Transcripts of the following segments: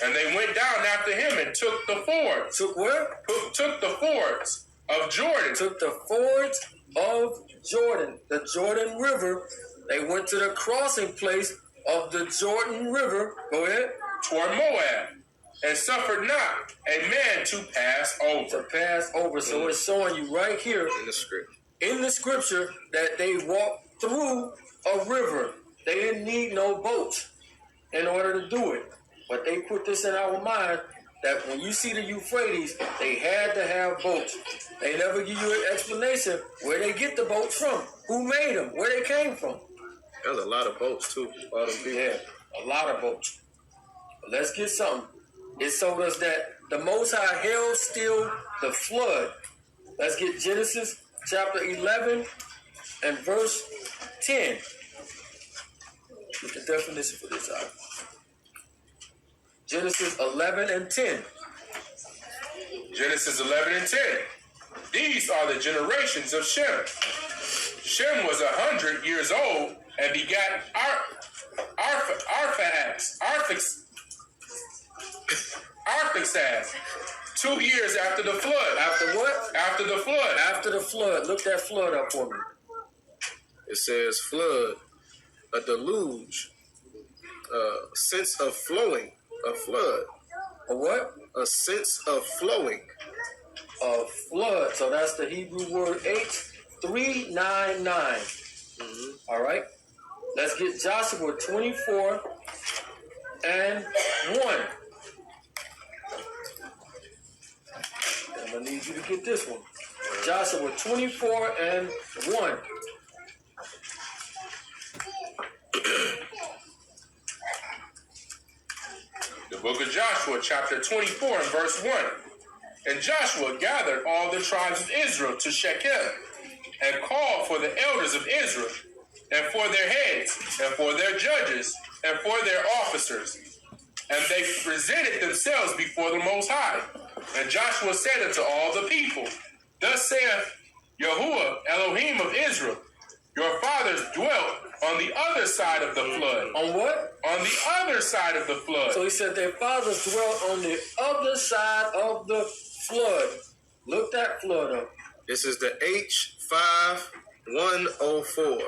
And they went down after him and took the fords. Took where? Took the fords of Jordan. Took the fords of Jordan, the Jordan River. They went to the crossing place of the Jordan River. Go ahead. Toward Moab. And suffered not a man to pass over. To pass over. So it's showing you right here in the scripture that they walked through a river. They didn't need no boats in order to do it. But they put this in our mind that when you see the Euphrates, they had to have boats. They never give you an explanation where they get the boats from, who made them, where they came from. There's a lot of boats too. Yeah, a lot of boats. But let's get something. It showed us that the Most High held still the flood. Let's get Genesis chapter 11 and verse 10. Get the definition for this out. Genesis 11 and 10. Genesis 11 and 10. These are the generations of Shem. Shem was 100 years old and begat Arphaxad 2 years after the flood. After what? After the flood. After the flood. Look that flood up for me. It says flood, a deluge, sense of flowing, a flood. A what? A sense of flowing. A flood. So that's the Hebrew word H399. Mm-hmm. All right. Let's get Joshua 24 and 1. I'm going to need you to get this one. Joshua 24 and 1. The book of Joshua, chapter 24 and verse 1. And Joshua gathered all the tribes of Israel to Shechem and called for the elders of Israel and for their heads and for their judges and for their officers. And they presented themselves before the Most High. And Joshua said unto all the people, Thus saith Yahuwah, Elohim of Israel, your fathers dwelt on the other side of the flood. On what? On the other side of the flood. So he said their fathers dwelt on the other side of the flood. Look that flood up. This is the H5104.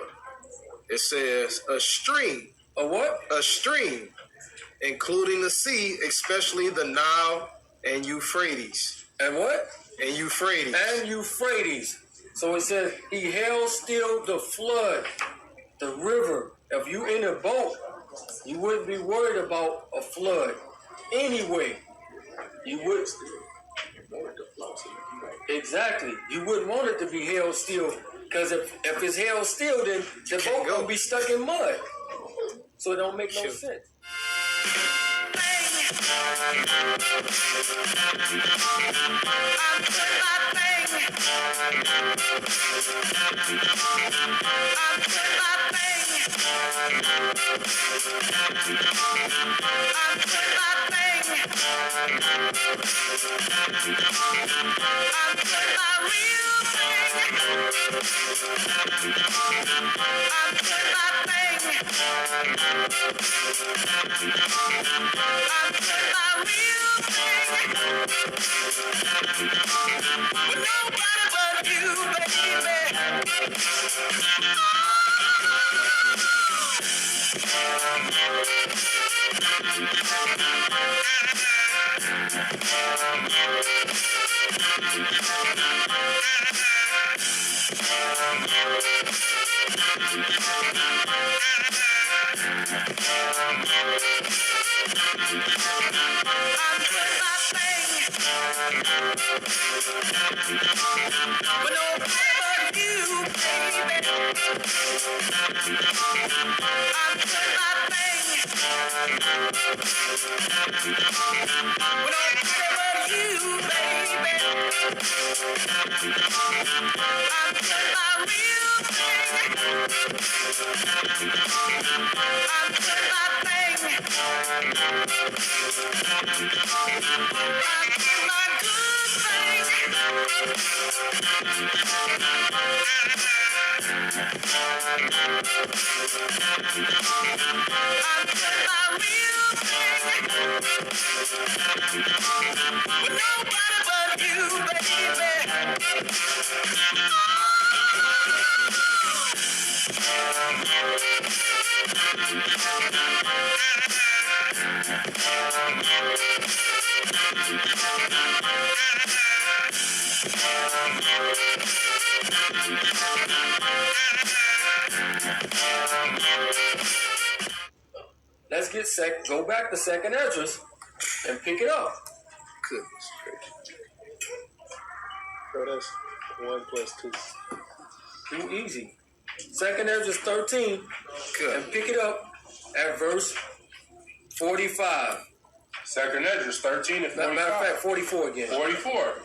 It says a stream. A what? A stream, including the sea, especially the Nile and Euphrates. And what? And Euphrates. And Euphrates. So it says he held still the flood, the river. If you in a boat, you wouldn't be worried about a flood. Anyway, you would. Exactly. You wouldn't want it to be held still, because if it's held still, then the boat will be stuck in mud. So it don't make no sense. But nobody but you, baby. Let's go back to second Esdras and pick it up. Goodness gracious. So that's 1 plus 2. Too easy. Second Esdras 13 Good. and pick it up at verse 45. Second Esdras 13 and 45. Matter of fact, 44 again. 44.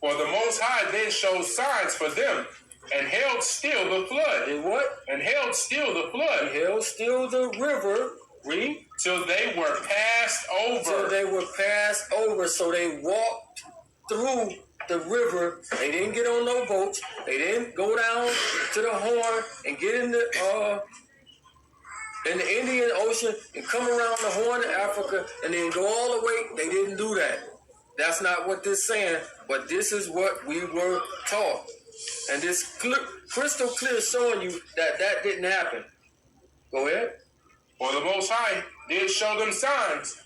For the Most High then showed signs for them, and held still the flood. And what? And held still the flood. He held still the river. Read. Till they were passed over. Till they were passed over. So they walked through the river. They didn't get on no boats. They didn't go down to the Horn and get in the Indian Ocean and come around the Horn of Africa and then go all the way. They didn't do that. That's not what this is saying, but this is what we were taught. And this crystal clear showing you that that didn't happen. Go ahead. For the Most High did show them signs,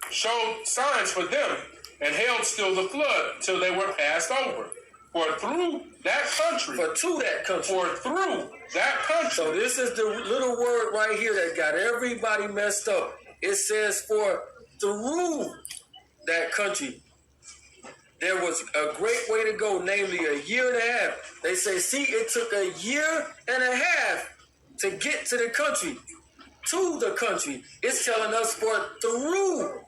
showed signs for them, and held still the flood till they were passed over. For through that country. For to that country. For through that country. So this is the little word right here that got everybody messed up. It says for through that country. There was a great way to go, namely a year and a half. They say, see, it took a year and a half to get to the country. To the country. It's telling us for through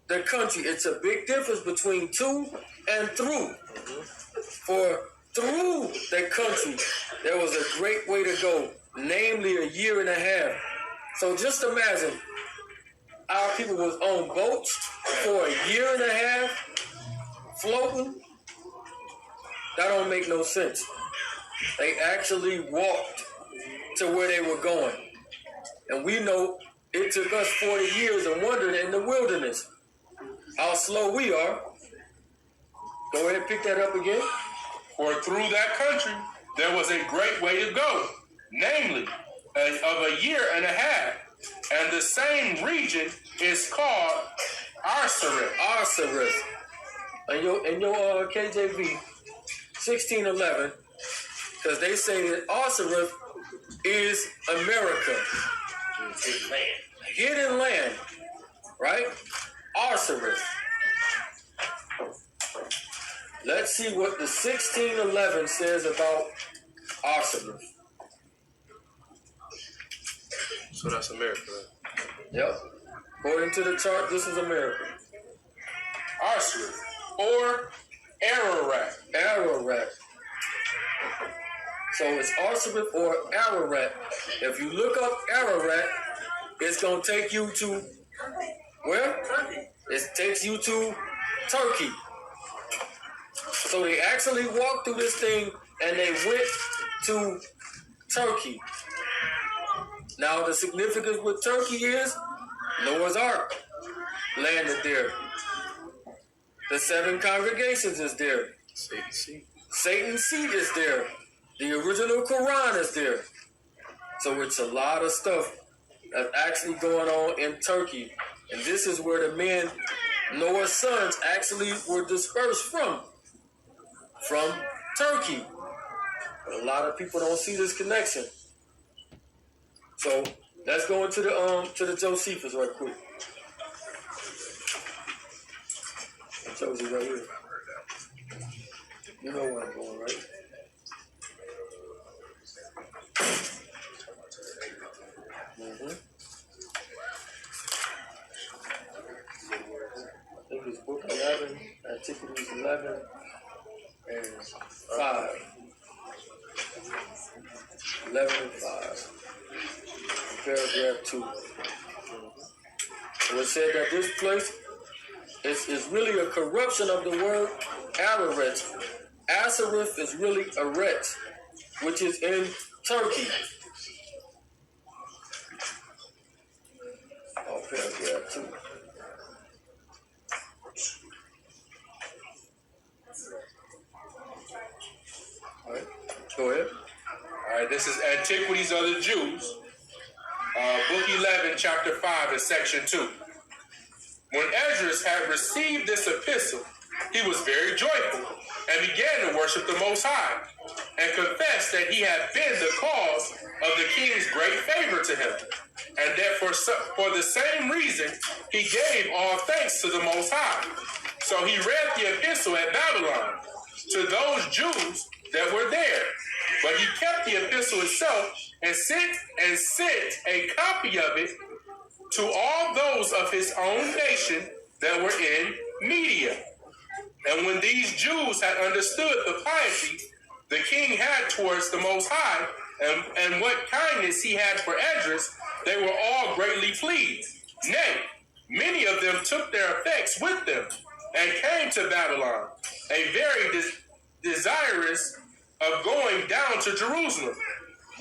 the country. It's a big difference between to and through. For through the country, there was a great way to go, namely a year and a half. So just imagine, our people was on boats for a year and a half, floating. That don't make no sense. They actually walked to where they were going. And we know it took us 40 years of wandering in the wilderness. How slow we are. Go ahead and pick that up again. For through that country there was a great way to go, namely of a year and a half. And the same region is called Arsareth. Arsareth. In your KJV 1611, because they say that Arsareth is America. Hidden land, right? Arsareth. Let's see what the 1611 says about Arsareth. So that's America. Yep. According to the chart, this is America. Arsareth or Ararat. Ararat. So it's Arsareth or Ararat. If you look up Ararat, it's going to take you to where? It takes you to Turkey. So they actually walked through this thing and they went to Turkey. Now the significance with Turkey is Noah's Ark landed there. The 7 congregations is there. Satan's seat is there. The original Quran is there. So it's a lot of stuff that's actually going on in Turkey. And this is where the men, Noah's sons, actually were dispersed from Turkey. But a lot of people don't see this connection. So let's go into the Josephus right quick. Joseph right here. You know where I'm going, right? I think it's book 11, Antiquities 11, and 5. 11 and 5. Paragraph 2. So it said that this place is really a corruption of the word Ararat. Asareth is really Aret, which is in Turkey. Oh, paragraph 2. This is Antiquities of the Jews, book 11, chapter 5, and section 2. When Esdras had received this epistle, he was very joyful and began to worship the Most High and confessed that he had been the cause of the king's great favor to him, and that for the same reason he gave all thanks to the Most High. So he read the epistle at Babylon to those Jews that were there, but he kept the epistle itself and sent a copy of it to all those of his own nation that were in Media. And when these Jews had understood the piety the king had towards the Most High, and what kindness he had for Esdras, they were all greatly pleased. Nay, many of them took their effects with them and came to Babylon, a very desirous of going down to Jerusalem.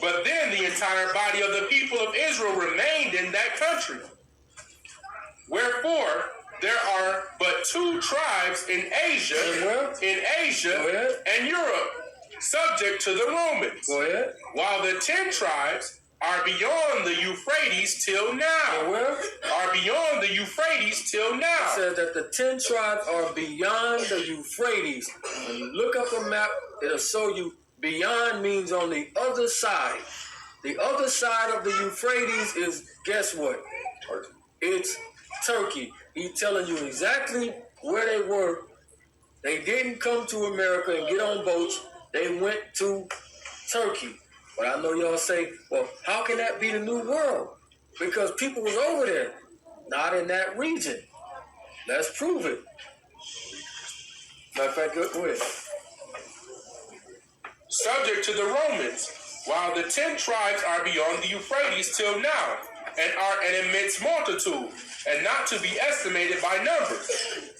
But then the entire body of the people of Israel remained in that country. Wherefore, there are but 2 tribes in Asia, and Europe, subject to the Romans, while the 10 tribes are beyond the Euphrates till now. Are beyond the Euphrates till now. It says that the 10 tribes are beyond the Euphrates. When you look up a map, it'll show you beyond means on the other side. The other side of the Euphrates is, guess what? It's Turkey. He's telling you exactly where they were. They didn't come to America and get on boats. They went to Turkey. But I know y'all say, well, how can that be the new world? Because people was over there, not in that region. Let's prove it. Matter of fact, go ahead. Subject to the Romans, while the 10 tribes are beyond the Euphrates till now, and are an immense multitude, and not to be estimated by numbers.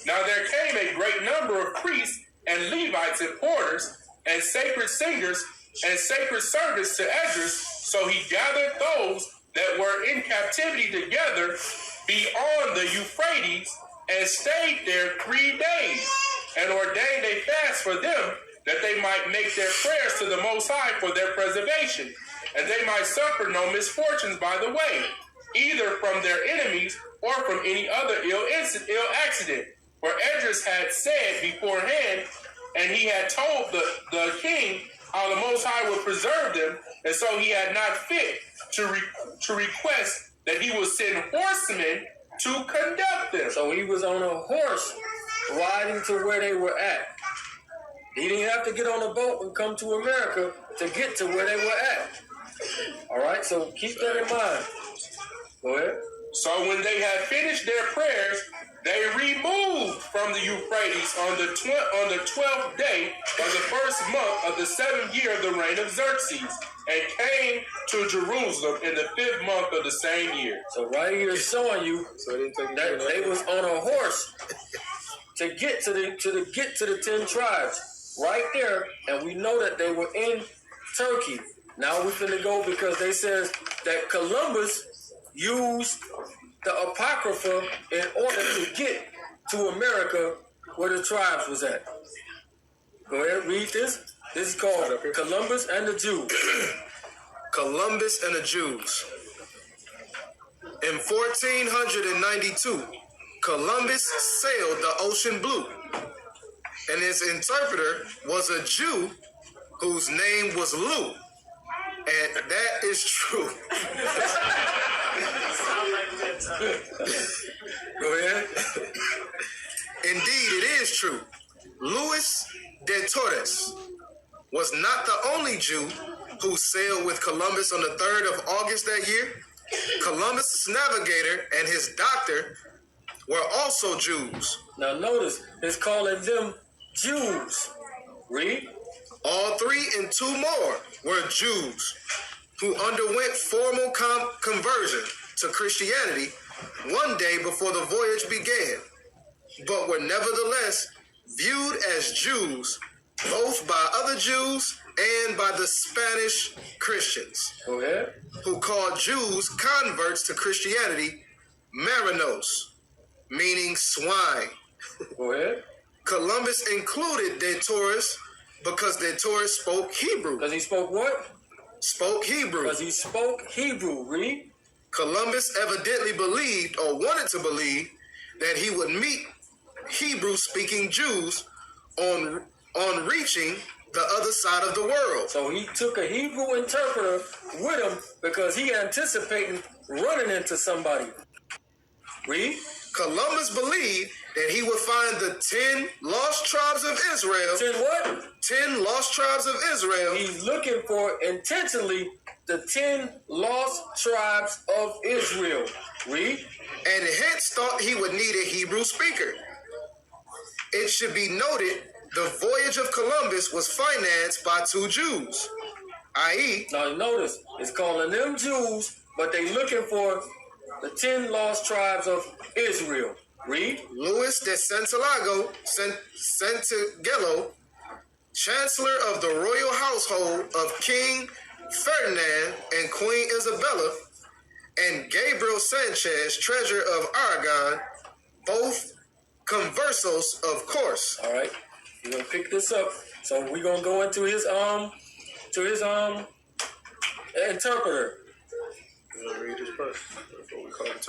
Now there came a great number of priests and Levites and porters and sacred singers and sacred servants to Esdras, so he gathered those that were in captivity together beyond the Euphrates and stayed there 3 days, and ordained a fast for them, that they might make their prayers to the Most High for their preservation, and they might suffer no misfortunes by the way, either from their enemies or from any other ill accident. For Esdras had said beforehand, and he had told the king how the Most High would preserve them, and so he had not fit to request that he would send horsemen to conduct them. So he was on a horse riding to where they were at. He didn't have to get on a boat and come to America to get to where they were at. All right, so keep that in mind. Go ahead. So when they had finished their prayers, they removed from the Euphrates on the 12th day of the first month of the 7th year of the reign of Xerxes, and came to Jerusalem in the 5th month of the same year. So right here is showing you that they was on a horse to get to the 10 tribes right there, and we know that they were in Turkey. Now we're finna go because they says that Columbus used the Apocrypha in order to get to America where the tribes was at. Go ahead, read this. This is called Columbus and the Jews. Columbus and the Jews. In 1492, Columbus sailed the ocean blue, and his interpreter was a Jew whose name was Lou. And that is true. Go ahead. Indeed, it is true. Louis de Torres was not the only Jew who sailed with Columbus on the 3rd of August that year. Columbus' navigator and his doctor were also Jews. Now notice, it's calling them Jews. Read. All 3 and 2 more were Jews who underwent formal conversion to Christianity one day before the voyage began, but were nevertheless viewed as Jews both by other Jews and by the Spanish Christians, Go ahead. who called Jews converts to Christianity Marinos, meaning swine. Go ahead. Columbus included de Torres because de Torres spoke Hebrew. Because he spoke what? spoke Hebrew. Because he spoke Hebrew. Read. Columbus evidently believed or wanted to believe that he would meet Hebrew-speaking Jews on reaching the other side of the world. So he took a Hebrew interpreter with him because he anticipating running into somebody. Read. Columbus believed that he would find the 10 lost tribes of Israel. 10 what? 10 lost tribes of Israel. He's looking for intentionally the 10 lost tribes of Israel. Read. And hence thought he would need a Hebrew speaker. It should be noted the voyage of Columbus was financed by 2 Jews, i.e. Now notice, it's calling them Jews, but they looking for the 10 lost tribes of Israel. Read. Louis de Santiago, Chancellor of the royal household of King Ferdinand and Queen Isabella, and Gabriel Sanchez, Treasurer of Aragon, both conversos, of course. All right, we're gonna pick this up. So we're gonna go into his interpreter. You want to read this first? That's what we call it.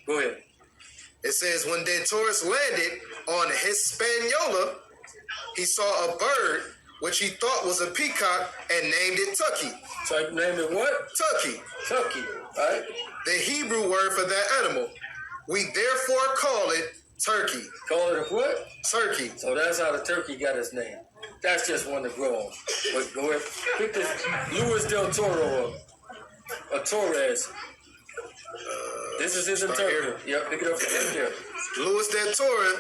Go ahead. It says, when De Torres landed on Hispaniola, he saw a bird which he thought was a peacock and named it Tucky. So I named it what? Tucky. Tucky. All right. The Hebrew word for that animal. We therefore call it turkey. Call it a what? Turkey. So that's how the turkey got its name. That's just one to grow on. But go ahead. Pick this Luis del Toro or Torres. This is his interpreter. Yep, pick it up right there. Louis del Toro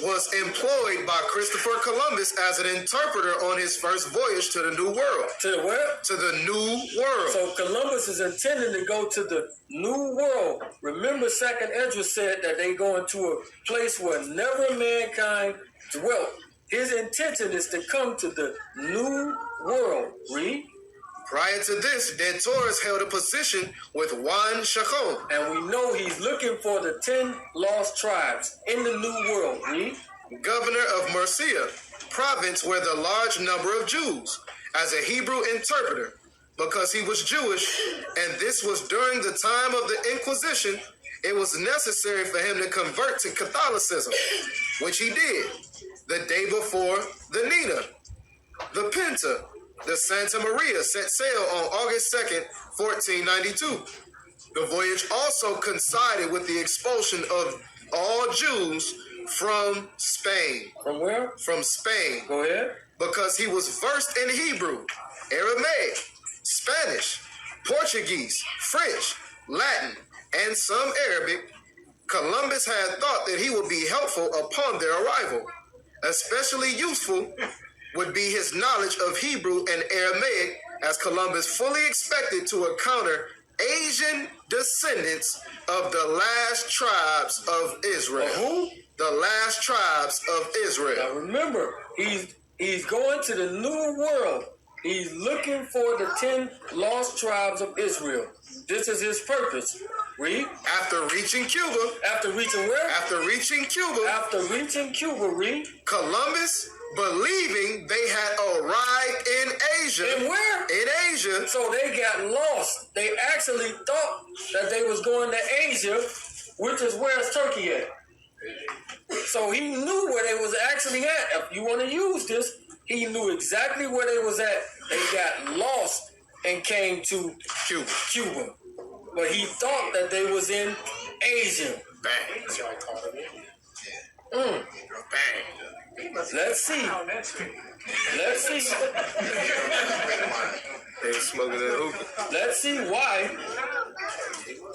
was employed by Christopher Columbus as an interpreter on his first voyage to the New World. To the where? To the New World. So Columbus is intending to go to the New World. Remember, Second Ezra said that they go into a place where never mankind dwelt. His intention is to come to the New World. Read. Prior to this, De Torres held a position with Juan Chacon. And we know he's looking for the 10 lost tribes in the New World. Read. Governor of Murcia, province where the large number of Jews, as a Hebrew interpreter, because he was Jewish, and this was during the time of the Inquisition, it was necessary for him to convert to Catholicism, which he did the day before the Nina. The Pinta, the Santa Maria, set sail on August 2nd, 1492. The voyage also coincided with the expulsion of all Jews from Spain. From where? From Spain. Go ahead. Because he was versed in Hebrew, Aramaic, Spanish, Portuguese, French, Latin, and some Arabic. Columbus had thought that he would be helpful upon their arrival. Especially useful would be his knowledge of Hebrew and Aramaic, as Columbus fully expected to encounter Asian descendants of the last tribes of Israel. Who? The last tribes of Israel. Now remember, he's going to the New World. He's looking for the 10 lost tribes of Israel. This is his purpose. Read. After reaching Cuba. After reaching where? After reaching Cuba. After reaching Cuba, read. Columbus, believing they had arrived in Asia. In where? In Asia. So they got lost. They actually thought that they was going to Asia, which is where's Turkey at. So he knew where they was actually at. If you want to use this, he knew exactly where they was at. They got lost and came to Cuba. But he thought that they was in Asia. Bang. Bang. Let's see. Let's see. They smoking that hookah. Let's see why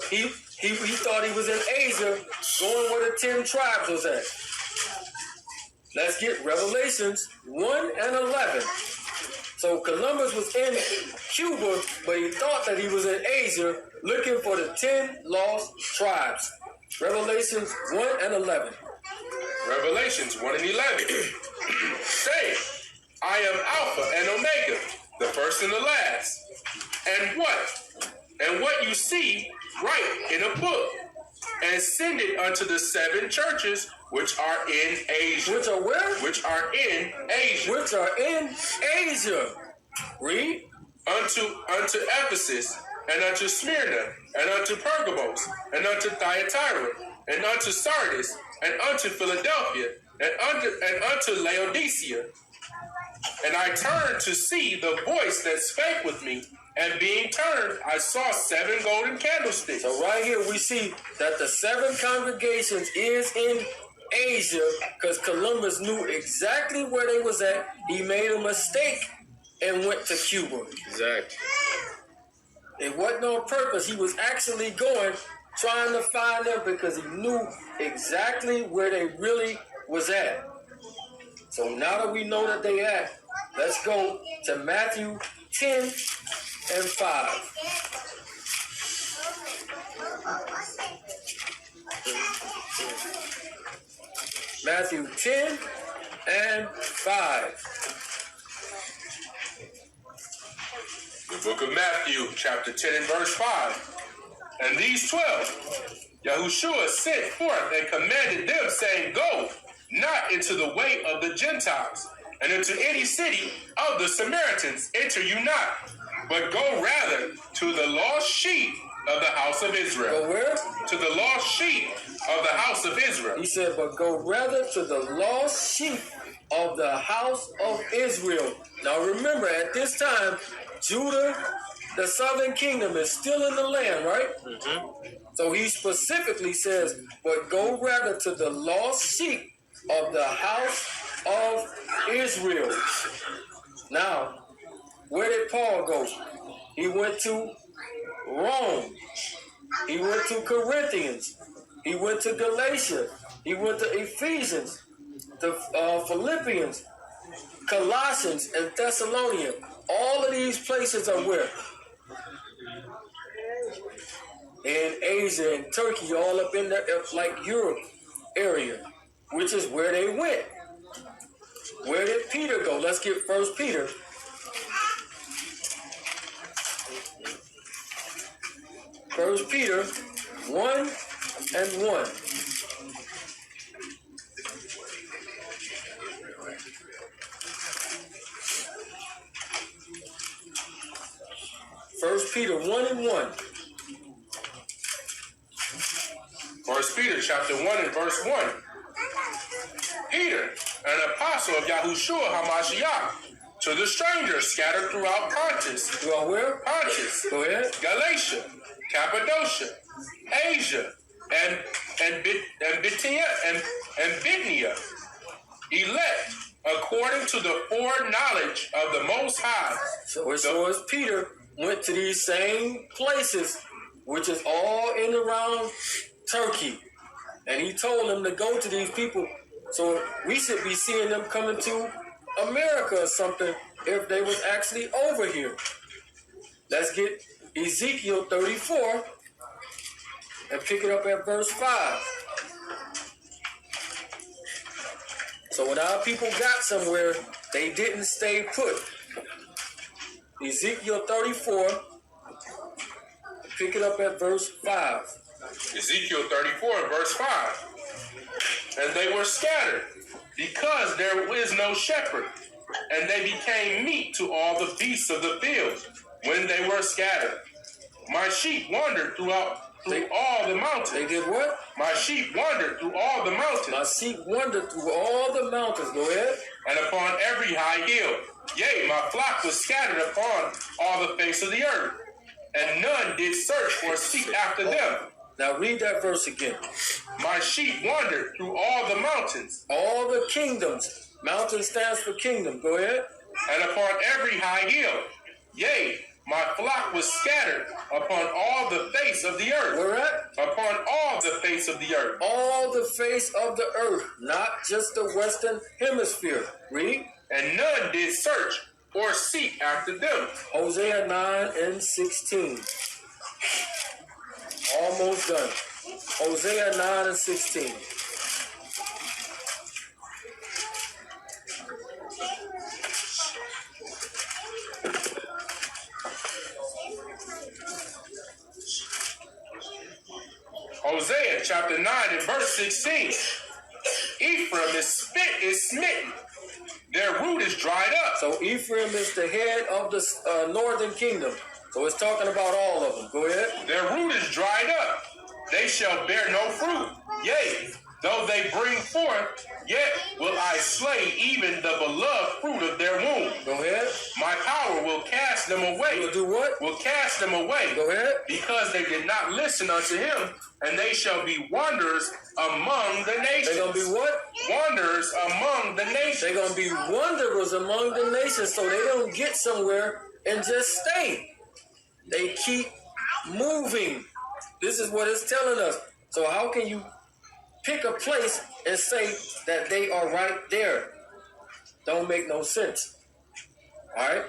he thought he was in Asia, going where the 10 tribes was at. Let's get Revelations 1 and 11. So Columbus was in Cuba, but he thought that he was in Asia, looking for the 10 lost tribes. Revelations 1 and 11. Revelations 1 and 11. Say, I am Alpha and Omega, the first and the last. And what you see, write in a book, and send it unto the 7 churches which are in Asia. Which are where? Which are in Asia. Which are in Asia. Read. Unto Ephesus, and unto Smyrna, and unto Pergamos, and unto Thyatira, and unto Sardis, and unto Philadelphia, and unto Laodicea. And I turned to see the voice that spake with me, and being turned, I saw 7 golden candlesticks. So right here we see that the 7 congregations is in Asia, because Columbus knew exactly where they was at. He made a mistake and went to Cuba. Exactly. It wasn't on purpose. He was actually going, trying to find them because he knew exactly where they really was at. So now that we know that they at, let's go to Matthew 10 and 5. Matthew 10 and 5. The book of Matthew, chapter 10 and verse 5. And these 12, Yahushua sent forth and commanded them, saying, Go not into the way of the Gentiles, and into any city of the Samaritans enter you not, but go rather to the lost sheep of the house of Israel. Go where? To the lost sheep of the house of Israel. He said, but go rather to the lost sheep of the house of Israel. Now remember, at this time, Judah, the southern kingdom, is still in the land, right? Mm-hmm. So he specifically says, but go rather to the lost sheep of the house of Israel. Now, where did Paul go? He went to Rome. He went to Corinthians. He went to Galatia. He went to Ephesians, to Philippians, Colossians, and Thessalonians. All of these places are where? In Asia and Turkey, all up in there, like Europe area, which is where they went. Where did Peter go? Let's get 1 Peter. First Peter 1 and 1. First Peter 1 and 1. 1 Peter chapter 1 and verse 1. Peter, an apostle of Yahushua HaMashiach, to the strangers scattered throughout Pontus. Throughout where? Pontus. Go ahead. Galatia, Cappadocia, Asia, and Bithynia, elect according to the foreknowledge of the Most High. So as Peter went to these same places, which is all in around Turkey, and he told them to go to these people. So we should be seeing them coming to America or something if they was actually over here. Let's get Ezekiel 34 and pick it up at verse 5. So when our people got somewhere, they didn't stay put. Ezekiel 34, pick it up at verse 5. Ezekiel 34 and verse 5. And they were scattered, because there is no shepherd, and they became meat to all the beasts of the field when they were scattered. My sheep wandered through all the mountains. They did what? My sheep wandered through all the mountains. My sheep wandered through all the mountains. Go ahead. And upon every high hill. Yea, my flock was scattered upon all the face of the earth, and none did search or seek after them. Now read that verse again. My sheep wandered through all the mountains. All the kingdoms. Mountain stands for kingdom. Go ahead. And upon every high hill. Yea, my flock was scattered upon all the face of the earth. Where at? Upon all the face of the earth. All the face of the earth, not just the western hemisphere. Read. And none did search or seek after them. Hosea 9 and 16. Almost done. Hosea 9 and 16. Hosea chapter 9 and verse 16. Ephraim is smitten. Their root is dried up. So Ephraim is the head of the northern kingdom. So it's talking about all of them. Go ahead. Their root is dried up. They shall bear no fruit. Yea, though they bring forth, yet will I slay even the beloved fruit of their womb. Go ahead. My power will cast them away. Will do what? Will cast them away. Go ahead. Because they did not listen unto him, and they shall be wanderers among the nations. They're going to be what? Wanderers among the nations. They're going to be wanderers among the nations, so they don't get somewhere and just stay. They keep moving. This is what it's telling us. So how can you pick a place and say that they are right there? Don't make no sense. All right?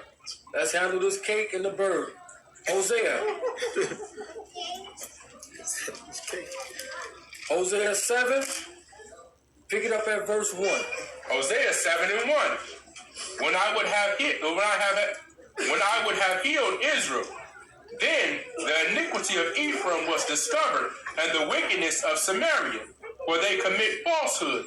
Let's handle this cake and the bird. Hosea. Hosea 7. Pick it up at verse 1. Hosea 7:1. When I would have healed Israel, then the iniquity of Ephraim was discovered, and the wickedness of Samaria, for they commit falsehood,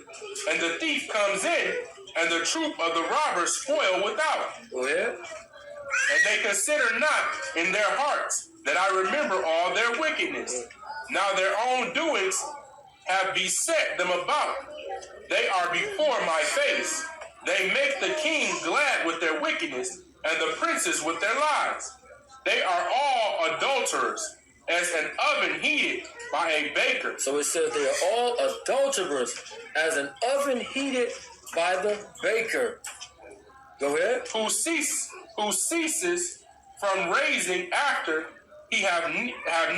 and the thief comes in, and the troop of the robbers spoil without. Go ahead. And they consider not in their hearts that I remember all their wickedness. Now their own doings have beset them about. They are before my face. They make the king glad with their wickedness, and the princes with their lies. They are all adulterers, as an oven heated by a baker. So it says they are all adulterers, as an oven heated by the baker. Go ahead. Who ceases from raising after he have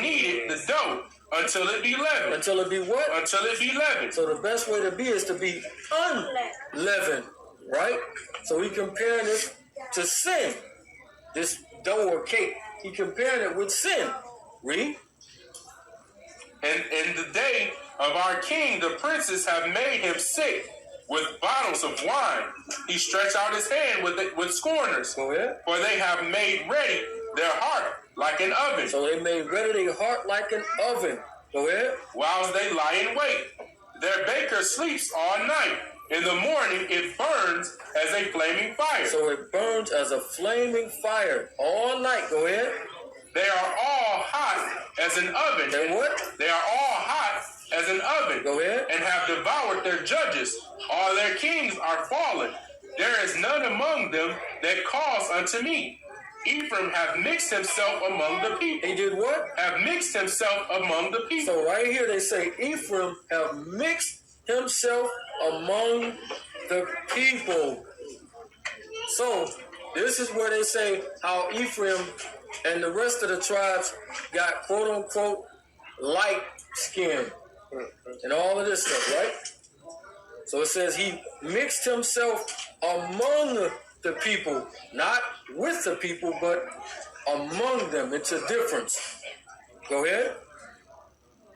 kneaded the dough until it be leavened. Until it be what? Until it be leavened. So the best way to be is to be unleavened, right? So he comparing this to sin. This dough or cake, he comparing it with sin. Read. And in the day of our king, the princes have made him sick with bottles of wine. He stretched out his hand with scorners. Go ahead. For they have made ready their heart like an oven. So they made ready their heart like an oven. Go ahead. Whilst they lie in wait. Their baker sleeps all night. In the morning it burns as a flaming fire. So it burns as a flaming fire all night. Go ahead. They are all hot as an oven. They what? They are all hot as an oven. Go ahead. And have devoured their judges. All their kings are fallen. There is none among them that calls unto me. Ephraim have mixed himself among the people. He did what? Have mixed himself among the people. So right here they say Ephraim have mixed himself among the people. So this is where they say how Ephraim and the rest of the tribes got quote unquote light skin and all of this stuff, right? So it says he mixed himself among the people, not with the people, but among them. It's a difference. Go ahead.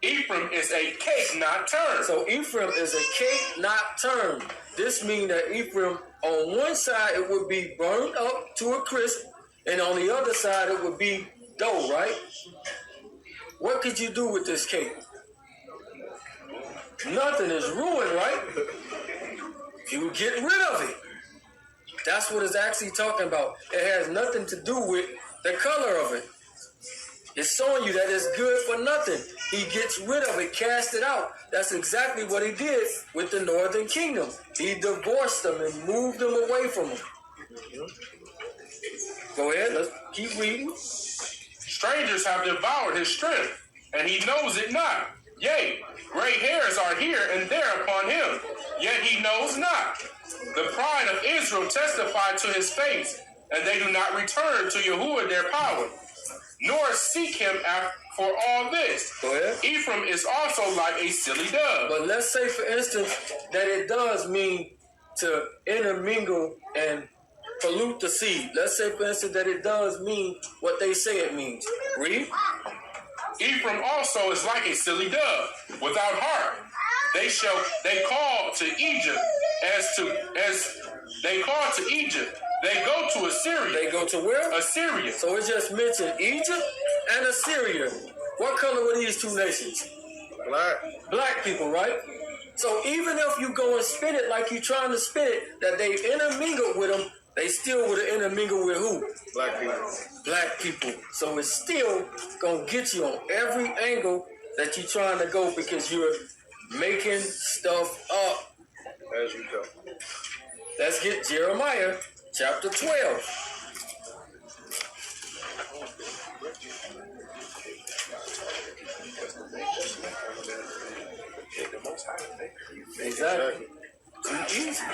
Ephraim is a cake not turned. So Ephraim is a cake not turned. This means that Ephraim, on one side, it would be burned up to a crisp, and on the other side, it would be dough, right? What could you do with this cake? Nothing. Is ruined, right? You get rid of it. That's what it's actually talking about. It has nothing to do with the color of it. It's showing you that it's good for nothing. He gets rid of it, cast it out. That's exactly what he did with the northern kingdom. He divorced them and moved them away from them. Go ahead, let's keep reading. Strangers have devoured his strength, and he knows it not. Yea, gray hairs are here and there upon him, yet he knows not. The pride of Israel testified to his face, and they do not return to Yahuwah their power, nor seek him for all this. Go ahead. Ephraim is also like a silly dove. But let's say, for instance, that it does mean to intermingle and pollute the seed. Let's say, for instance, that it does mean what they say it means. Read. Ephraim also is like a silly dove, without heart. They call to Egypt as they call to Egypt. They go to Assyria. They go to where? Assyria. So it just mentioned Egypt and Assyria. What color were these two nations? Black. Black people, right? So even if you go and spin it like you're trying to spin it, that they intermingled with them, they still would have intermingled with who? Black people. Black people. So it's still gonna get you on every angle that you're trying to go because you're making stuff up. As you go. Let's get Jeremiah chapter 12. Exactly. Too easy.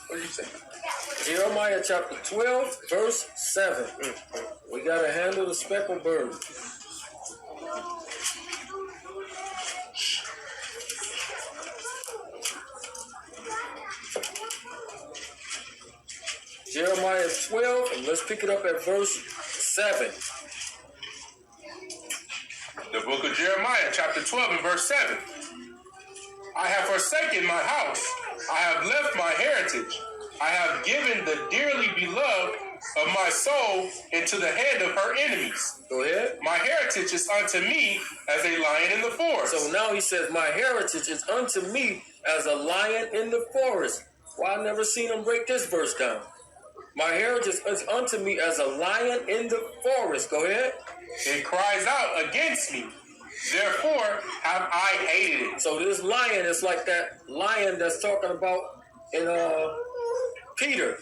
What do you say? Jeremiah chapter 12, verse 7. We gotta handle the speckled bird. Jeremiah 12, and let's pick it up at verse 7. The book of Jeremiah, chapter 12 and verse 7. I have forsaken my house. I have left my heritage. I have given the dearly beloved of my soul into the hand of her enemies. Go ahead. My heritage is unto me as a lion in the forest. So now he says, my heritage is unto me as a lion in the forest. Well, I never seen him break this verse down. My heritage is unto me as a lion in the forest. Go ahead. It cries out against me. Therefore have I hated it. So this lion is like that lion that's talking about in Peter.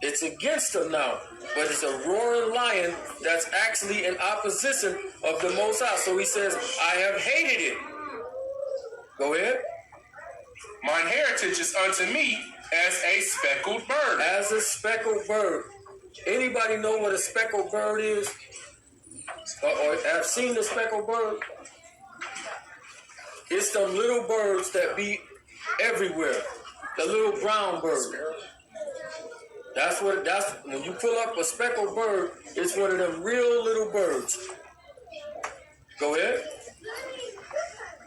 It's against him now, but it's a roaring lion that's actually in opposition of the Most High. So he says, I have hated it. Go ahead. Mine heritage is unto me as a speckled bird. As a speckled bird. Anybody know what a speckled bird is? Or have seen the speckled bird? It's them little birds that be everywhere. The little brown bird. That's when you pull up a speckled bird, it's one of them real little birds. Go ahead.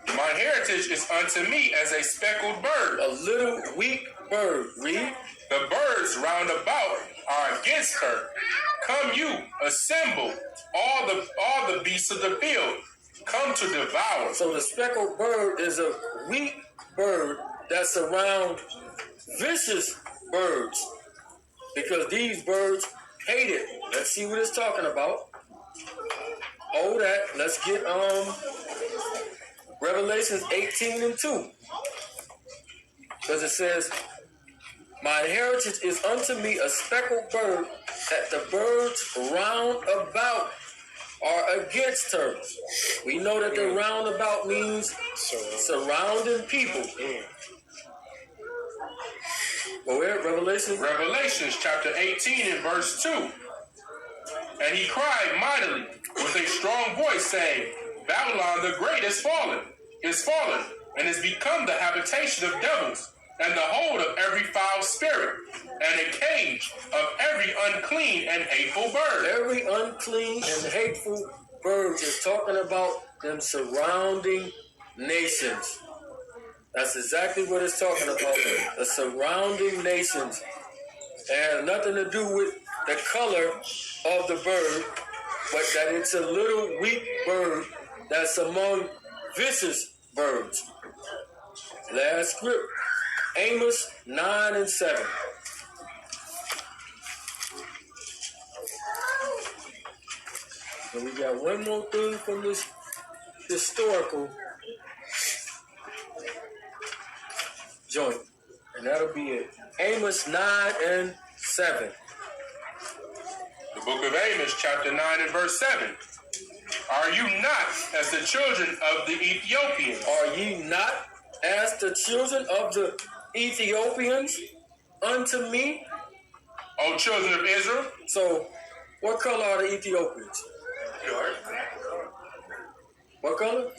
My heritage is unto me as a speckled bird. A little weak bird. Read. The birds round about are against her. Come you, assemble, all the beasts of the field. Come to devour. So the speckled bird is a weak bird that's around vicious birds. Because these birds hate it. Let's see what it's talking about. Hold that. Let's get Revelations 18 and 2. Because it says, my heritage is unto me a speckled bird, that the birds round about are against her. We know that the round about means surrounding people. Go ahead, Revelations chapter 18 and verse 2. And he cried mightily with a strong voice, saying, Babylon the great is fallen, and is become the habitation of devils, and the hold of every foul spirit, and a cage of every unclean and hateful bird. Every unclean and hateful bird is talking about them surrounding nations. That's exactly what it's talking about. The surrounding nations. It has nothing to do with the color of the bird, but that it's a little weak bird that's among vicious birds. Last script, Amos 9 and 7. And we got one more thing from this historical joint, and that'll be it. Amos 9 and 7. The book of Amos, chapter 9 and verse 7. Are you not as the children of the Ethiopians? Are ye not as the children of the Ethiopians unto me? O children of Israel? So, what color are the Ethiopians? Dark. What color?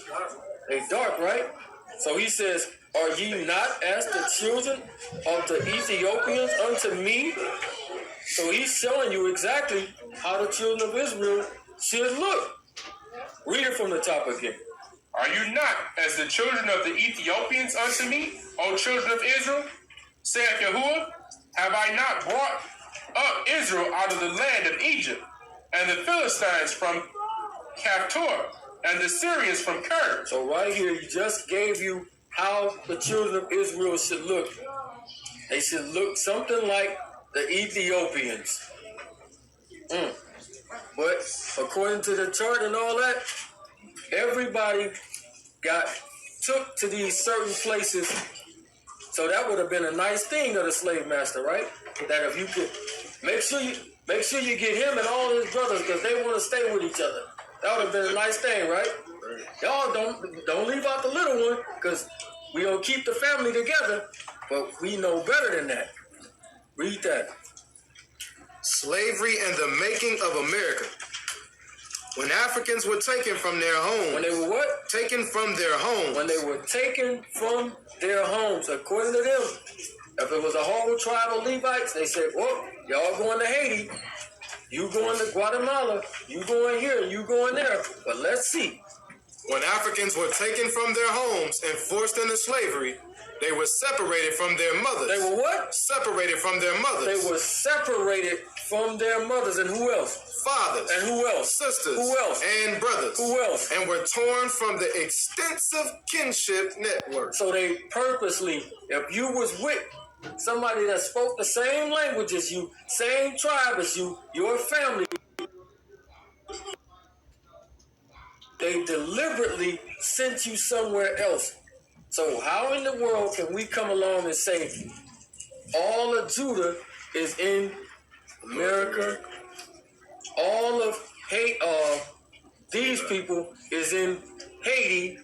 They dark, right? So he says, are ye not as the children of the Ethiopians unto me? So he's showing you exactly how the children of Israel should look. Read it from the top again. Are you not as the children of the Ethiopians unto me, O children of Israel? Saith Yahuwah, have I not brought up Israel out of the land of Egypt, and the Philistines from Captor? and the Syrians from Kerr. So right here, he just gave you how the children of Israel should look. They should look something like the Ethiopians. But according to the chart and all that, everybody took to these certain places. So that would have been a nice thing of the slave master, right? That if you could make sure you get him and all his brothers because they want to stay with each other. That would have been a nice thing, right? Y'all don't leave out the little one because we gonna keep the family together. But we know better than that. Read that. Slavery and the making of America. When Africans were taken from their homes. When they were what? Taken from their homes. When they were taken from their homes, according to them, if it was a whole tribe of Levites, they said, well, y'all going to Haiti, you going to Guatemala, you going here, you going there. But let's see. When Africans were taken from their homes and forced into slavery, they were separated from their mothers. They were what? Separated from their mothers. They were separated from their mothers. And who else? Fathers. And who else? Sisters. Who else? And brothers. Who else? And were torn from the extensive kinship network. So they purposely, if you was with somebody that spoke the same language as you, same tribe as you, your family, they deliberately sent you somewhere else. So how in the world can we come along and say all of Judah is in America, all of these people is in Haiti?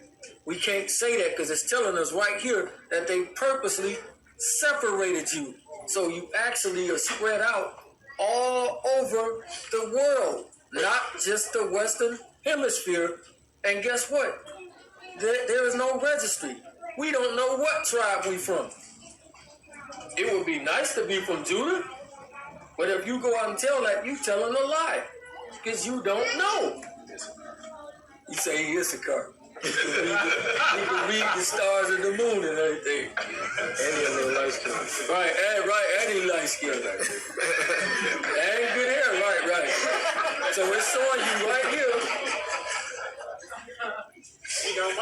We can't say that because it's telling us right here that they purposely separated you. So you actually are spread out all over the world, not just the Western Hemisphere. And guess what? There is no registry. We don't know what tribe we from. It would be nice to be from Judah, but if you go out and tell that, you telling a lie because you don't know. You say he is a car. He can read the stars and the moon and everything. And he a little light skin. Right, and he light skin. And good hair, right. So it's showing you right here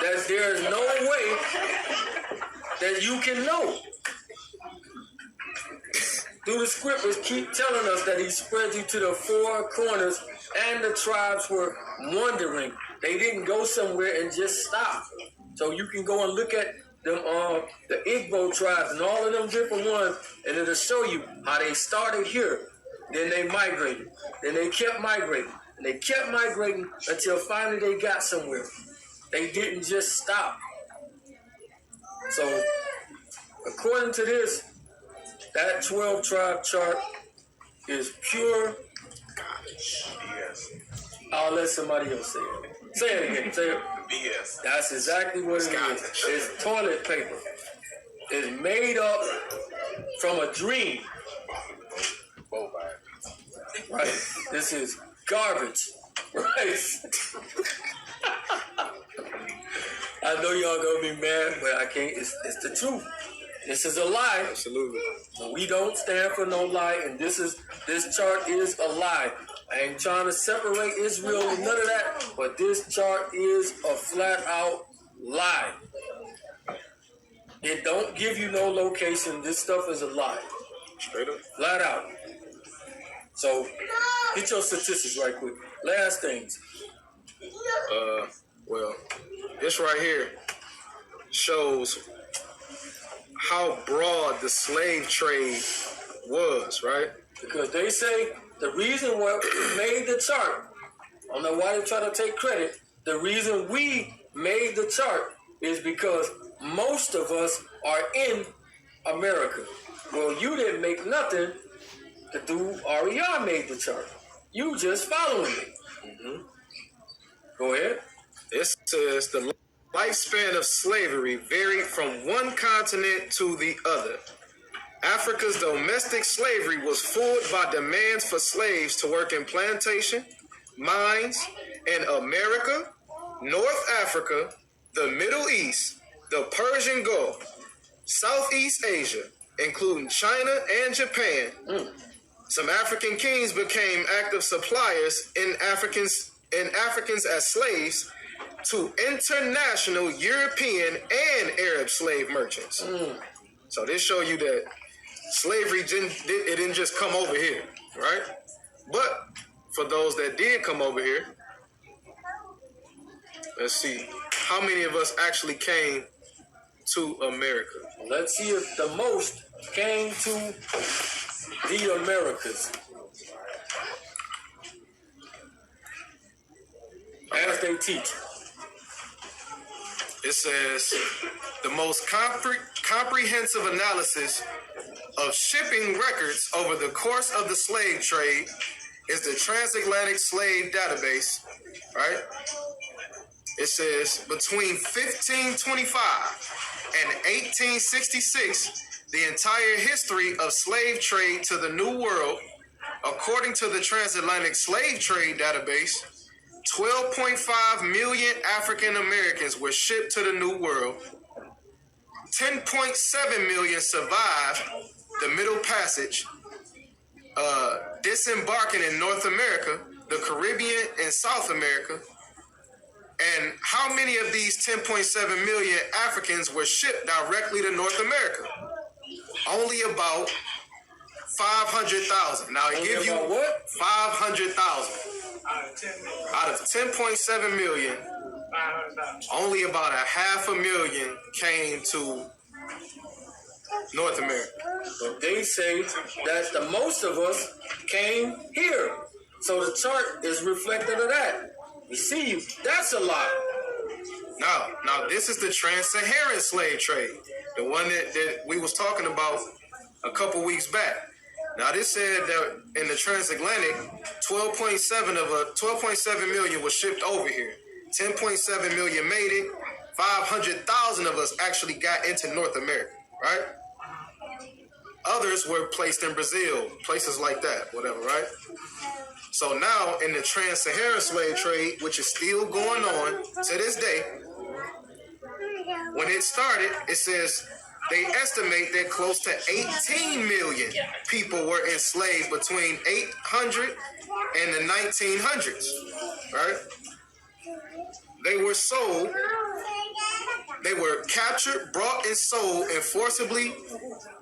that there is no way that you can know. Through the scriptures keep telling us that he spread you to the four corners and the tribes were wandering. They didn't go somewhere and just stop. So you can go and look at them, the Igbo tribes and all of them different ones, and it'll show you how they started here. Then they migrated. Then they kept migrating. And they kept migrating until finally they got somewhere. They didn't just stop. So, according to this, that 12 tribe chart is pure. I'll let somebody else say it. Say it again. Say it. BS. That's exactly what it is. It's toilet paper. It's made up from a dream. Right. This is garbage. Right. I know y'all gonna be mad, but I can't. It's the truth. This is a lie. Absolutely. We don't stand for no lie, and this chart is a lie. I ain't trying to separate Israel and none of that, but this chart is a flat out lie. It don't give you no location. This stuff is a lie. Straight up. Flat out. So, get your statistics right quick. Last things. Well, this right here shows how broad the slave trade was, right? Because they say the reason why we made the chart, I don't know why they try to take credit, the reason we made the chart is because most of us are in America. Well, you didn't make nothing to do, RER made the chart. You just following it. Mm-hmm. Go ahead. It says the lifespan of slavery varied from one continent to the other. Africa's domestic slavery was fueled by demands for slaves to work in plantation, mines, in America, North Africa, the Middle East, the Persian Gulf, Southeast Asia, including China and Japan. Some African kings became active suppliers in Africans as slaves, to international European and Arab slave merchants. So this show you that slavery didn't just come over here, right? But for those that did come over here, let's see how many of us actually came to America. Let's see if the most came to the Americas. As they teach. It says the most comprehensive analysis of shipping records over the course of the slave trade is the Transatlantic Slave Database, right? It says between 1525 and 1866, the entire history of slave trade to the New World, according to the Transatlantic Slave Trade Database, 12.5 million African Americans were shipped to the New World. 10.7 million survived the Middle Passage, disembarking in North America, the Caribbean, and South America. And how many of these 10.7 million Africans were shipped directly to North America? Only about 500,000. Now, I give you what? 500,000. Out of 10.7 million, only about 500,000 came to North America. But they say that the most of us came here. So the chart is reflective of that. You see, that's a lot. Now this is the trans-Saharan slave trade, the one that we was talking about a couple weeks back. Now this said that in the transatlantic, 12.7 million was shipped over here. 10.7 million made it. 500,000 of us actually got into North America, right? Others were placed in Brazil, places like that, whatever, right? So now in the trans-Saharan slave trade, which is still going on to this day, when it started, it says they estimate that close to 18 million people were enslaved between 800 and the 1900s, right? They were sold, they were captured, brought, and sold, and forcibly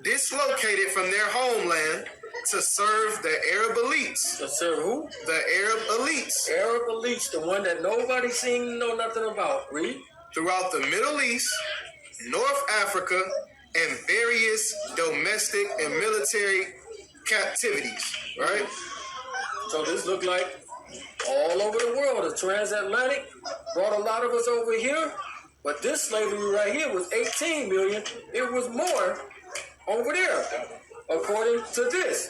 dislocated from their homeland to serve the Arab elites. To serve who? The Arab elites. Arab elites, the one that nobody seen know nothing about. Read. Throughout the Middle East, North Africa, and various domestic and military captivities, right? So this looked like all over the world. The transatlantic brought a lot of us over here, but this slavery right here was 18 million. It was more over there, according to this.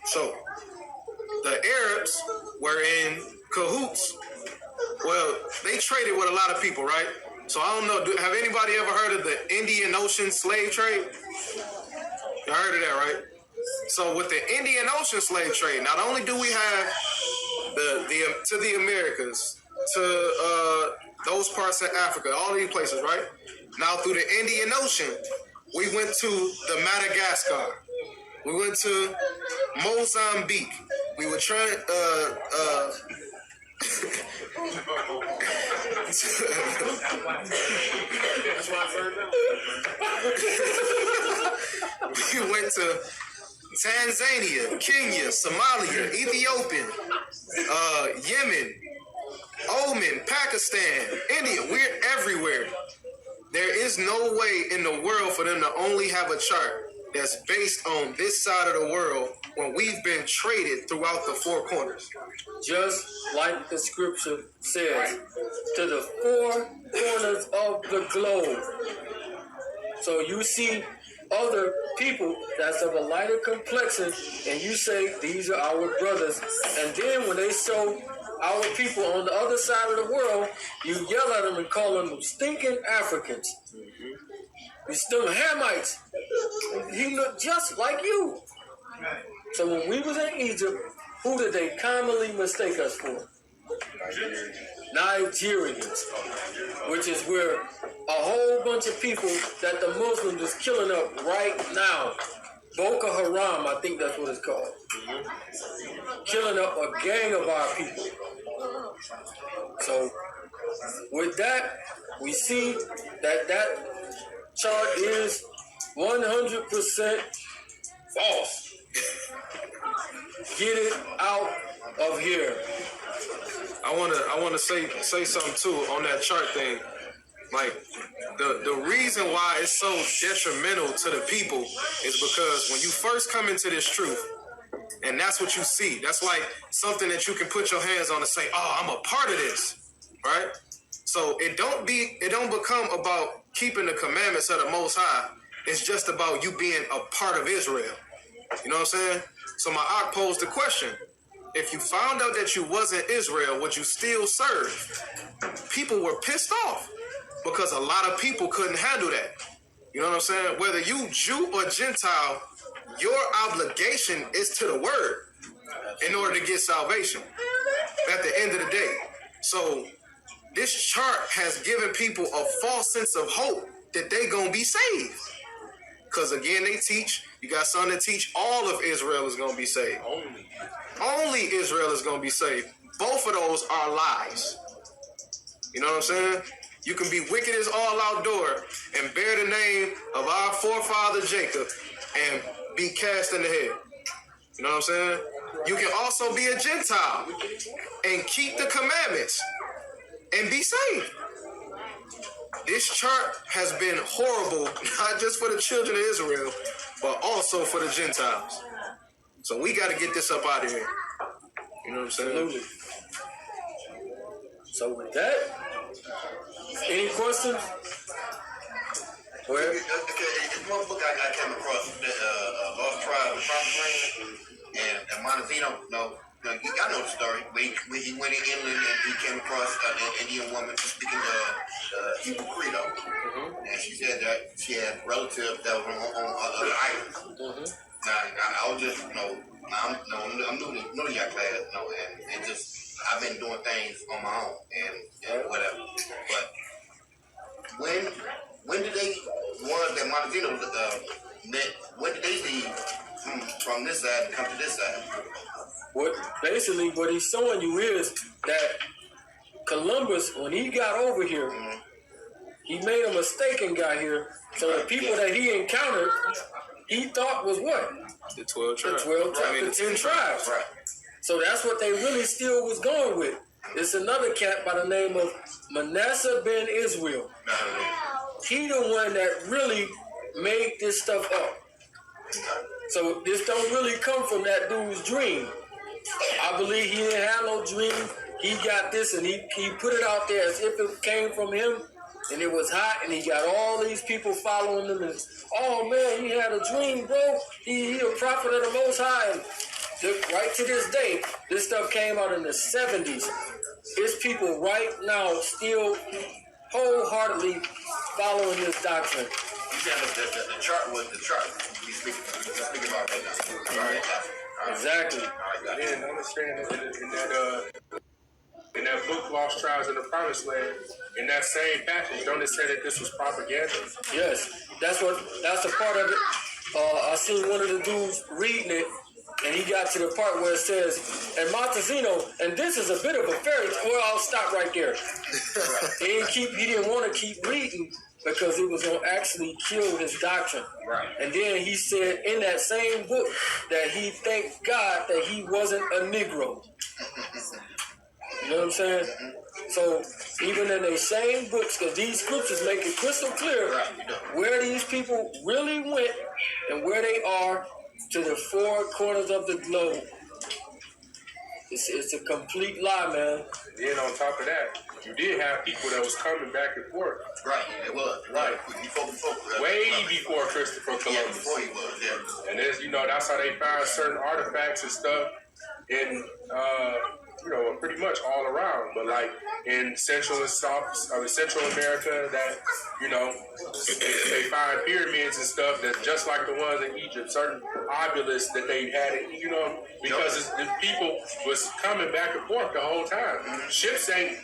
So the Arabs were in cahoots. Well, they traded with a lot of people, right? So I don't know. Have anybody ever heard of the Indian Ocean slave trade? You heard of that, right? So with the Indian Ocean slave trade, not only do we have to the Americas, to those parts of Africa, all these places, right? Now through the Indian Ocean, we went to the Madagascar. We went to Mozambique. We were trying we went to Tanzania, Kenya, Somalia, Ethiopia, Yemen, Oman, Pakistan, India. We're everywhere. There is no way in the world for them to only have a chart that's based on this side of the world when we've been traded throughout the four corners. Just like the scripture says, to the four corners of the globe. So you see other people that's of a lighter complexion, and you say, these are our brothers. And then when they show our people on the other side of the world, you yell at them and call them stinking Africans. You still Hamites. He looked just like you. So when we was in Egypt, who did they commonly mistake us for? Nigerians, which is where a whole bunch of people that the Muslims is killing up right now. Boko Haram, I think that's what it's called. Killing up a gang of our people. So with that, we see that chart is 100% false. Get it out of here. I wanna say something too on that chart thing. Like the reason why it's so detrimental to the people is because when you first come into this truth, and that's what you see. That's like something that you can put your hands on and say, "Oh, I'm a part of this," right? So it don't become about keeping the commandments of the Most High. It's just about you being a part of Israel. You know what I'm saying? So my aunt posed the question: if you found out that you wasn't Israel, would you still serve? People were pissed off because a lot of people couldn't handle that. You know what I'm saying? Whether you Jew or Gentile, your obligation is to the word in order to get salvation at the end of the day. So this chart has given people a false sense of hope that they gonna be saved. Because again, they teach, you got some that teach all of Israel is gonna be saved. Only Israel is gonna be saved. Both of those are lies. You know what I'm saying? You can be wicked as all outdoor and bear the name of our forefather Jacob and be cast in the head. You know what I'm saying? You can also be a Gentile and keep the commandments and be saved. This chart has been horrible, not just for the children of Israel, but also for the Gentiles. So we got to get this up out of here. You know what I'm saying? Absolutely. So with that, any questions? Go ahead. It's one book I came across, Lost Tribe of Promised Land, and Montezino, I know the story. When he went inland and he came across an Indian woman speaking the Hebrew Credo, and she said that she had relatives that were on other islands. Now, I was just, I'm new to your class, and just I've been doing things on my own and whatever. But when did they, ones that Montezino met, when did they leave from this side and come to this side? What he's showing you is that Columbus, when he got over here, he made a mistake and got here. So the people that he encountered, he thought was what? The 12 tribes. The 10 tribes. Right. So that's what they really still was going with. It's another cat by the name of Manasseh ben Israel. He the one that really made this stuff up. So this don't really come from that dude's dream. I believe he didn't have no dream. He got this and he put it out there as if it came from him. And it was hot, and he got all these people following him. And oh man, he had a dream, bro. He a prophet of the Most High. And right to this day, this stuff came out in the 70s. There's people right now still wholeheartedly following this doctrine. You said the chart was the chart. We speaking about right now. Right. Exactly. I didn't understand in that book, Lost Tribes in the Promised Land, in that same passage, don't it say that this was propaganda? Yes, that's a part of it. I seen one of the dudes reading it, and he got to the part where it says, and Montezino, and this is a bit of a fairy tale. Well, I'll stop right there. He didn't want to keep reading because it was going to actually kill his doctrine. Right. And then he said in that same book that he thanked God that he wasn't a Negro. You know what I'm saying? So even in the same books, because these scriptures make it crystal clear where these people really went and where they are to the four corners of the globe. It's a complete lie, man. Then on top of that, you did have people that was coming back and forth. Right, it was. Right. Before, way before Christopher Columbus. Yeah, before he was, yeah. And there's, that's how they found certain artifacts and stuff in, pretty much all around. But like in Central America, that, they find pyramids and stuff that's just like the ones in Egypt, certain obelisks that they had, because the people was coming back and forth the whole time. Ships they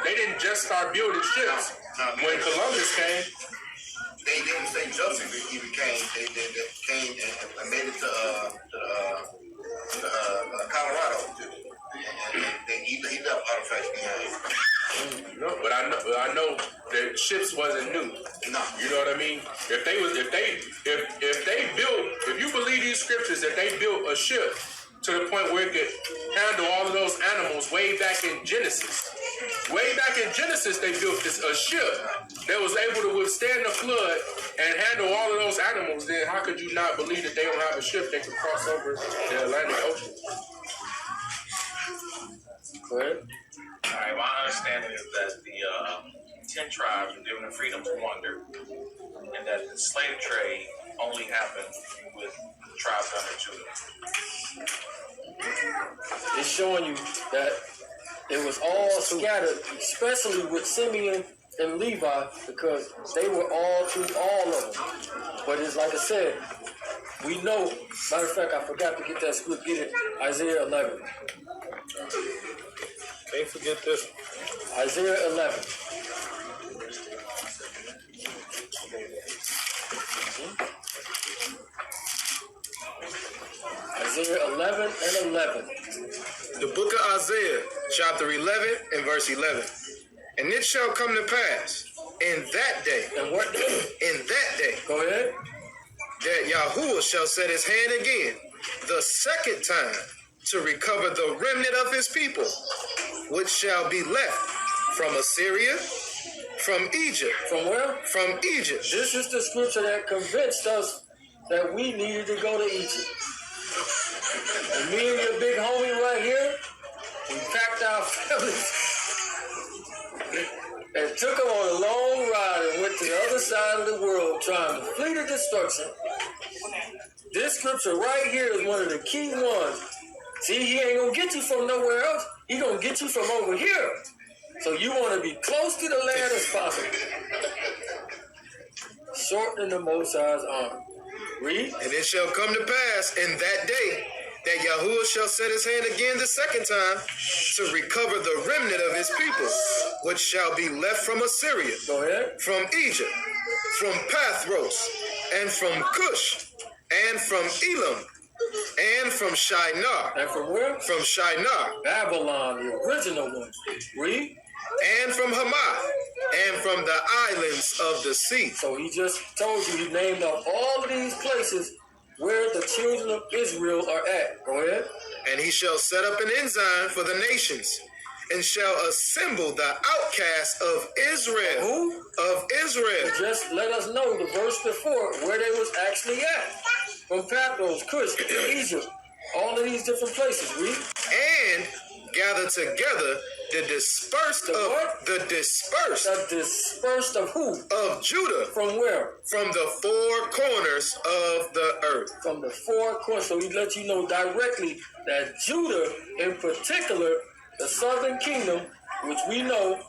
didn't just start building ships when Columbus came. They didn't say Joseph even came. They came and made it to Colorado. And he left artifacts behind. I know that ships wasn't new. No. You know what I mean? If you believe these scriptures that they built a ship to the point where it could handle all of those animals way back in Genesis. Way back in Genesis, they built a ship that was able to withstand the flood and handle all of those animals. Then how could you not believe that they don't have a ship that could cross over the Atlantic Ocean? Go ahead. All right, my understanding is that the 10 tribes were given the freedom to wander, and that the slave trade only happened with tribes under Judah. It's showing you that it was all scattered, especially with Simeon and Levi, because they were all through all of them. But it's like I said, we know, matter of fact, I forgot to get that script, get it, Isaiah 11. Can't forget this. Isaiah 11. Isaiah 11 and 11. The book of Isaiah, chapter 11 and verse 11. And it shall come to pass in that day, And what day? in that day, Go ahead. that Yahuwah shall set his hand again, the second time, to recover the remnant of his people, which shall be left from Assyria, from Egypt. From where? From Egypt. This is the scripture that convinced us that we needed to go to Egypt. And me and your big homie right here, we packed our families and took them on a long ride and went to the other side of the world trying to flee the destruction. This scripture right here is one of the key ones. See, he ain't gonna get you from nowhere else. He gonna get you from over here. So you want to be close to the land as possible. Shorten the Most High's arm. Read. And it shall come to pass in that day that Yahuwah shall set his hand again the second time to recover the remnant of his people, which shall be left from Assyria, Go ahead. from Egypt, from Pathros, and from Cush, and from Elam, and from Shinar. And from where? From Shinar, Babylon, the original one. Read. and from Hamath, and from the islands of the sea. So he just told you, he named off all of these places where the children of Israel are at. Go ahead. And he shall set up an ensign for the nations, and shall assemble the outcasts of Israel. Who? Of Israel. Just let us know the verse before where they was actually at. From Pathros, Cush, Egypt, all of these different places. Read. And gather together the dispersed The of what? the dispersed The dispersed of who? of Judah From where? from the four corners of the earth. From the four corners. So he let you know directly that Judah, in particular, the southern kingdom, which we know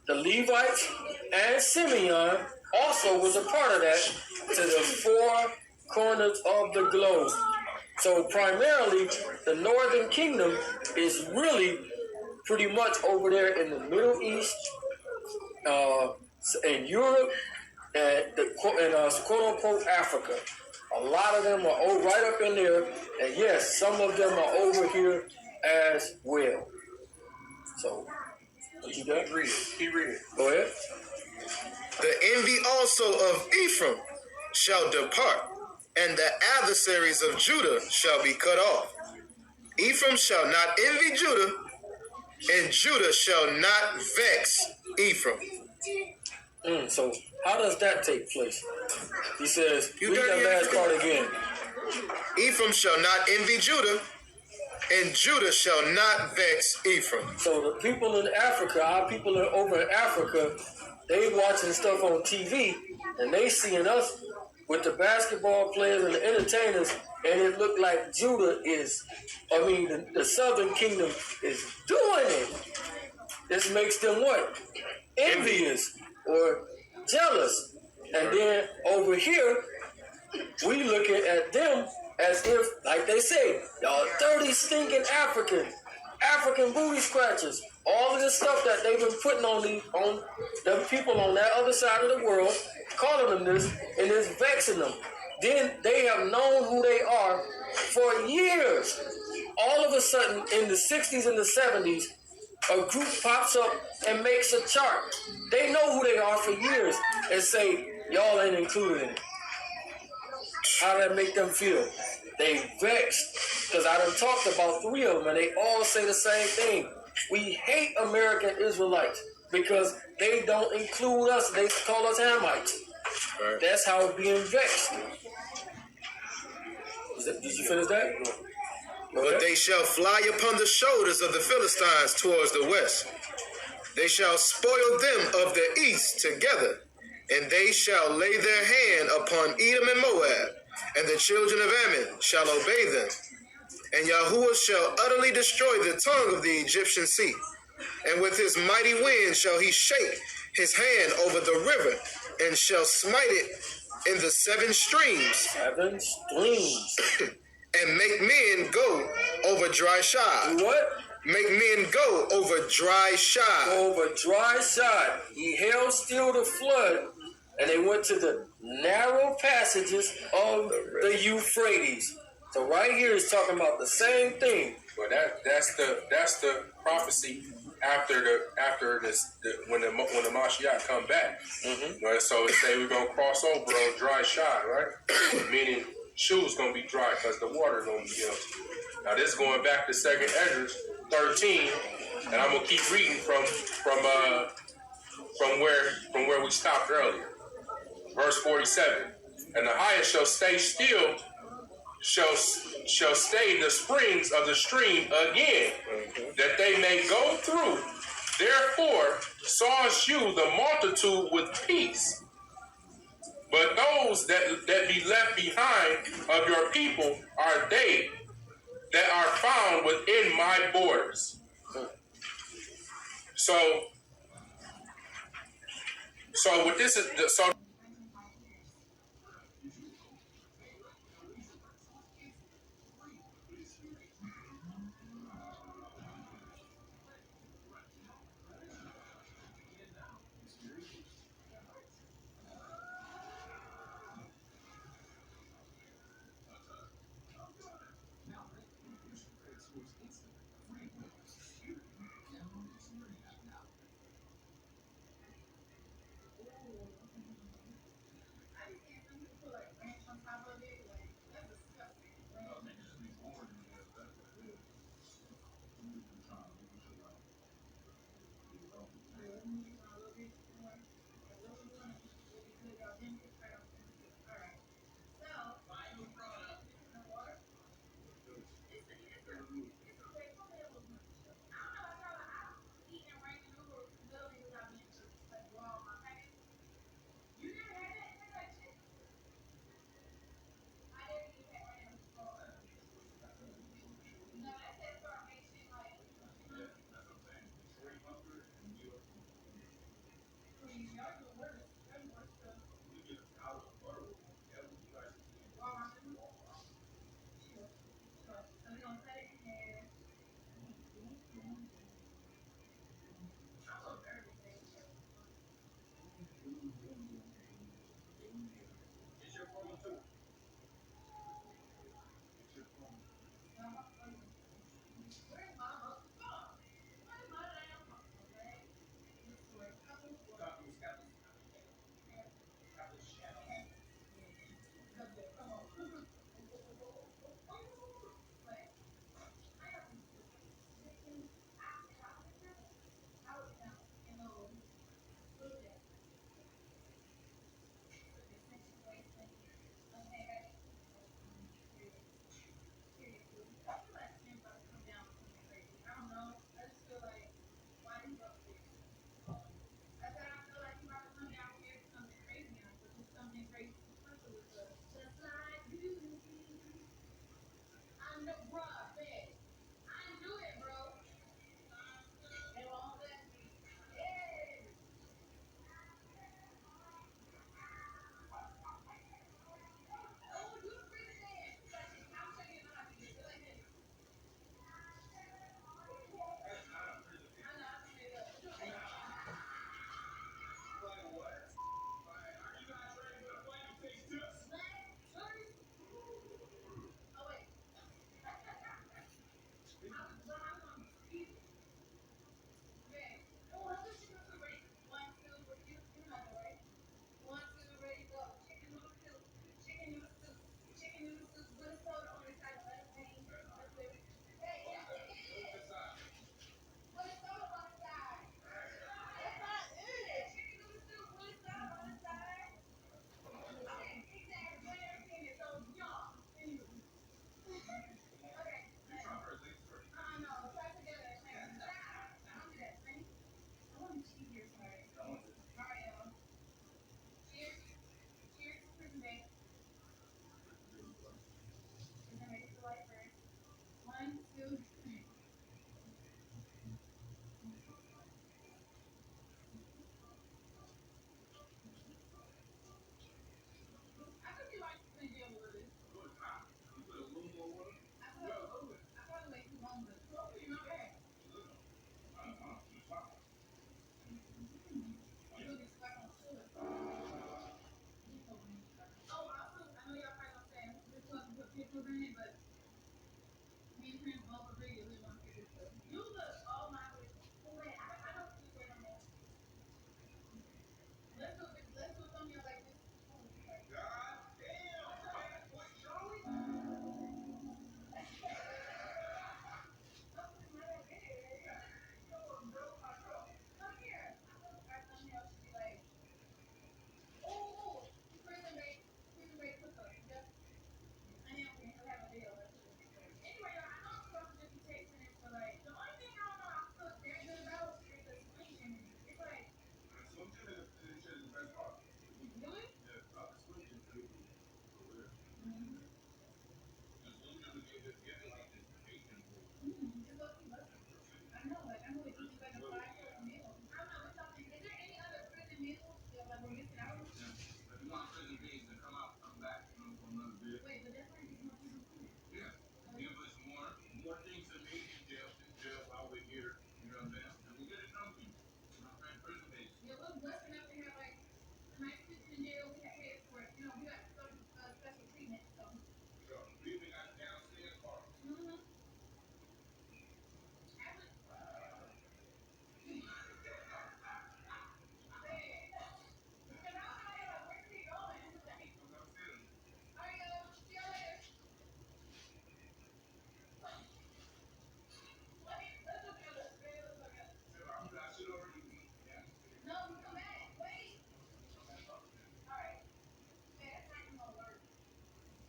the Levites and Simeon also was a part of that, to the four corners of the globe. So primarily, the northern kingdom is really pretty much over there in the Middle East, in Europe, and quote-unquote Africa. A lot of them are right up in there, and yes, some of them are over here as well. So, what you got? Read it. Keep reading. Go ahead. The envy also of Ephraim shall depart, and the adversaries of Judah shall be cut off. Ephraim shall not envy Judah, and Judah shall not vex Ephraim. So, how does that take place? He says, You read dirty that last African. part again. Ephraim shall not envy Judah, and Judah shall not vex Ephraim. So the people in Africa, our people are over in Africa, they watching stuff on TV, and they seeing us with the basketball players and the entertainers, and it looked like Judah is, the southern kingdom is doing it. This makes them what? Envious or jealous. And then over here, we looking at them as if, like they say, y'all dirty, stinking African booty scratchers. All of this stuff that they've been putting on the people on that other side of the world, calling them this, and it's vexing them. Then they have known who they are for years. All of a sudden, in the 60s and the 70s, a group pops up and makes a chart. They know who they are for years and say, y'all ain't included in it. How did that make them feel? They vexed, because I done talked about 3 of them, and they all say the same thing. We hate American Israelites because they don't include us. They call us Hamites. Right. That's how it's being vexed. Did you finish that? But they shall fly upon the shoulders of the Philistines towards the west. They shall spoil them of the east together, and they shall lay their hand upon Edom and Moab, and the children of Ammon shall obey them. And Yahuwah shall utterly destroy the tongue of the Egyptian sea, and with his mighty wind shall he shake his hand over the river, and shall smite it in the 7 streams. 7 streams. And make men go over dry shod. What? Make men go over dry shod. Over dry shod. He held still the flood, and they went to the narrow passages of the Euphrates. So right here is talking about the same thing. But that's the prophecy after when the Mashiach come back. Right? So it say we're gonna cross over on dry shod, right? Meaning shoes gonna be dry because the water gonna be empty. Now this going back to 2nd Ezra 13, and I'm gonna keep reading from where we stopped earlier. Verse 47. And the highest shall stay still, shall stay the springs of the stream again, that they may go through. Therefore sawest you the multitude with peace. But those that be left behind of your people are they that are found within my borders. So what this is, so